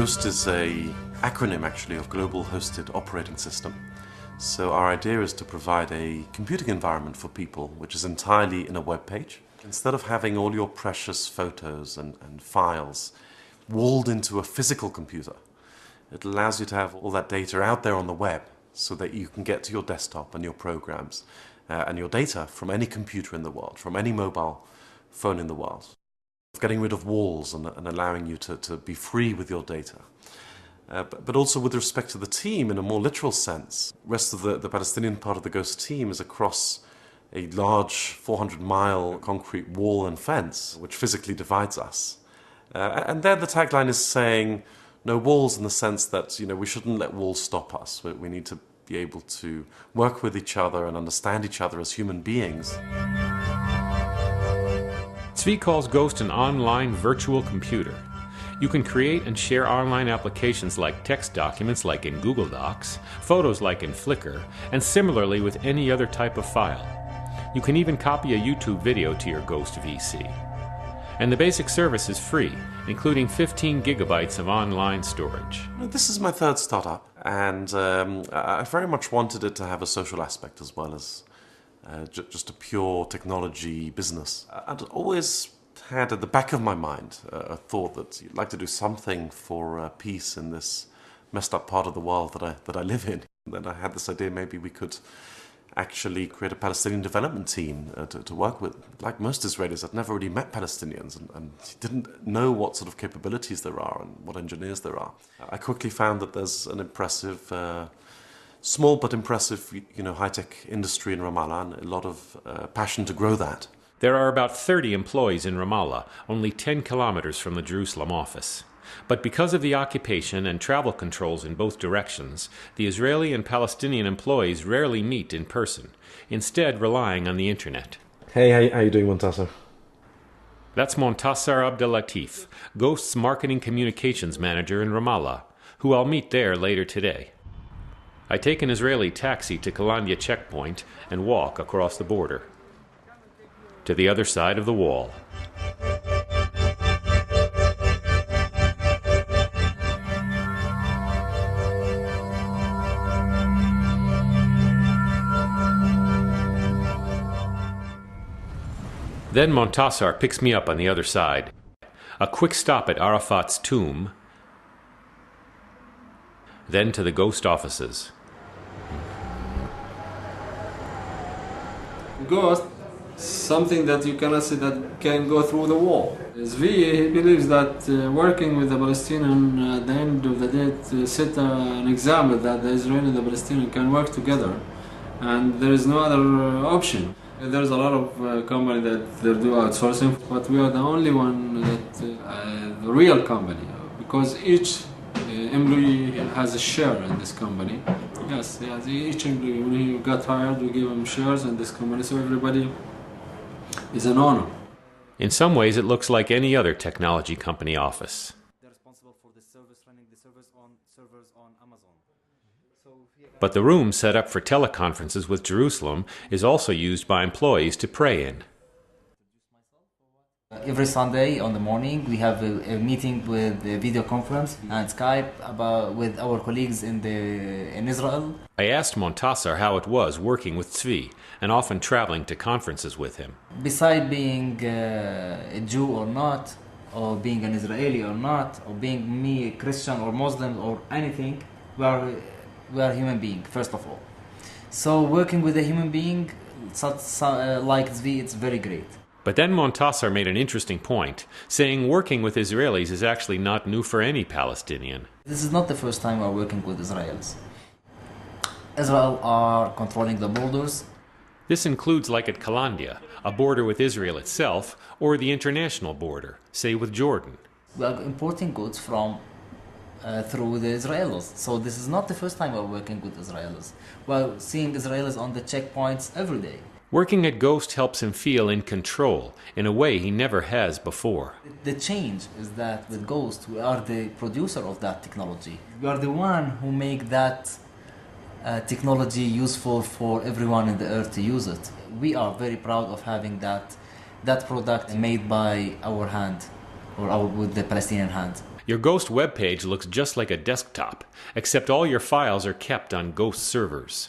Ghost is an acronym actually of Global Hosted Operating System. So our idea is to provide a computing environment for people which is entirely in a web page. Instead of having all your precious photos and files walled into a physical computer, it allows you to have all that data out there on the web so that you can get to your desktop and your programs and your data from any computer in the world, from any mobile phone in the world. Getting rid of walls and allowing you to be free with your data. But also with respect to the team in a more literal sense. The rest of the Palestinian part of the Ghost team is across a large 400-mile concrete wall and fence which physically divides us. And there the tagline is saying no walls, in the sense that we shouldn't let walls stop us. We need to be able to work with each other and understand each other as human beings. Zvi calls Ghost an online virtual computer. You can create and share online applications like text documents like in Google Docs, photos like in Flickr, and similarly with any other type of file. You can even copy a YouTube video to your Ghost VC. And the basic service is free, including 15 gigabytes of online storage. This is my third startup, and I very much wanted it to have a social aspect as well as just a pure technology business. I'd always had at the back of my mind a thought that you'd like to do something for peace in this messed up part of the world that I live in. And then I had this idea maybe we could actually create a Palestinian development team to work with. Like most Israelis, I'd never really met Palestinians and didn't know what sort of capabilities there are and what engineers there are. I quickly found that there's an impressive small but impressive, high-tech industry in Ramallah, and a lot of passion to grow that. There are about 30 employees in Ramallah, only 10 kilometers from the Jerusalem office. But because of the occupation and travel controls in both directions, the Israeli and Palestinian employees rarely meet in person, instead relying on the internet. Hey, how you doing, Montasser? That's Montasser Abdellatif, Ghost's marketing communications manager in Ramallah, who I'll meet there later today. I take an Israeli taxi to Kalandia checkpoint and walk across the border to the other side of the wall. Then Montasser picks me up on the other side. A quick stop at Arafat's tomb, then to the Ghost offices. Ghost, something that you cannot see that can go through the wall. Zvi, he believes that working with the Palestinian at the end of the day to set an example that the Israeli and the Palestinian can work together, and there is no other option. There's a lot of companies that they do outsourcing, but we are the only one that the real company, because each employee has a share in this company. Yes, each employee, when he got hired, we give him shares in this company, so everybody is an owner. In some ways, it looks like any other technology company office. They're responsible for the service, running the service on servers on Amazon. But the room set up for teleconferences with Jerusalem is also used by employees to pray in. Every Sunday on the morning, we have a meeting with a video conference and Skype with our colleagues in Israel. I asked Montasser how it was working with Zvi and often traveling to conferences with him. Beside being a Jew or not, or being an Israeli or not, or being me a Christian or Muslim or anything, we are human beings, first of all. So working with a human being like Zvi, it's very great. But then Montasser made an interesting point, saying working with Israelis is actually not new for any Palestinian. This is not the first time we are working with Israelis. Israel are controlling the borders. This includes, like at Kalandia, a border with Israel itself, or the international border, say with Jordan. We are importing goods from through the Israelis. So this is not the first time we are working with Israelis. We are seeing Israelis on the checkpoints every day. Working at Ghost helps him feel in control in a way he never has before. The change is that with Ghost, we are the producer of that technology. We are the one who make that technology useful for everyone in the earth to use it. We are very proud of having that product made by our hand, or with the Palestinian hand. Your Ghost webpage looks just like a desktop, except all your files are kept on Ghost servers.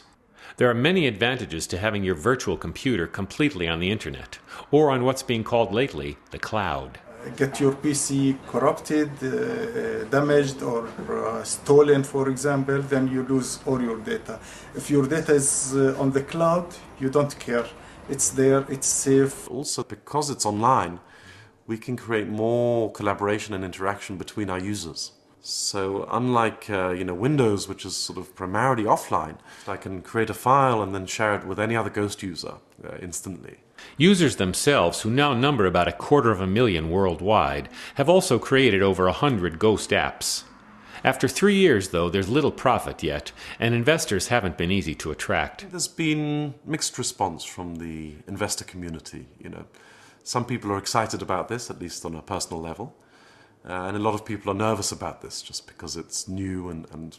There are many advantages to having your virtual computer completely on the internet, or on what's being called lately the cloud. Get your PC corrupted, damaged, or stolen, for example, then you lose all your data. If your data is on the cloud, you don't care. It's there, it's safe. Also, because it's online, we can create more collaboration and interaction between our users. So unlike Windows, which is sort of primarily offline, I can create a file and then share it with any other Ghost user instantly. Users themselves, who now number about 250,000 worldwide, have also created over 100 Ghost apps. After 3 years, though, there's little profit yet, and investors haven't been easy to attract. There's been mixed response from the investor community. Some people are excited about this, at least on a personal level, and a lot of people are nervous about this just because it's new and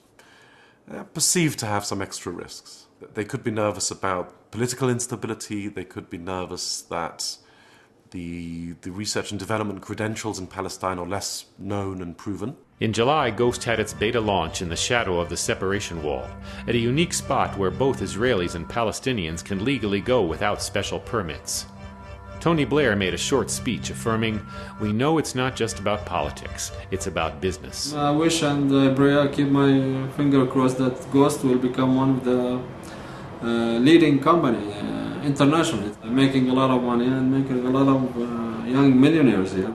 perceived to have some extra risks. They could be nervous about political instability. They could be nervous that the research and development credentials in Palestine are less known and proven. In July, Ghost had its beta launch in the shadow of the separation wall, at a unique spot where both Israelis and Palestinians can legally go without special permits. Tony Blair made a short speech affirming, "We know it's not just about politics, it's about business." I wish and I pray, I keep my finger crossed that Ghost will become one of the leading company internationally, making a lot of money and making a lot of young millionaires here.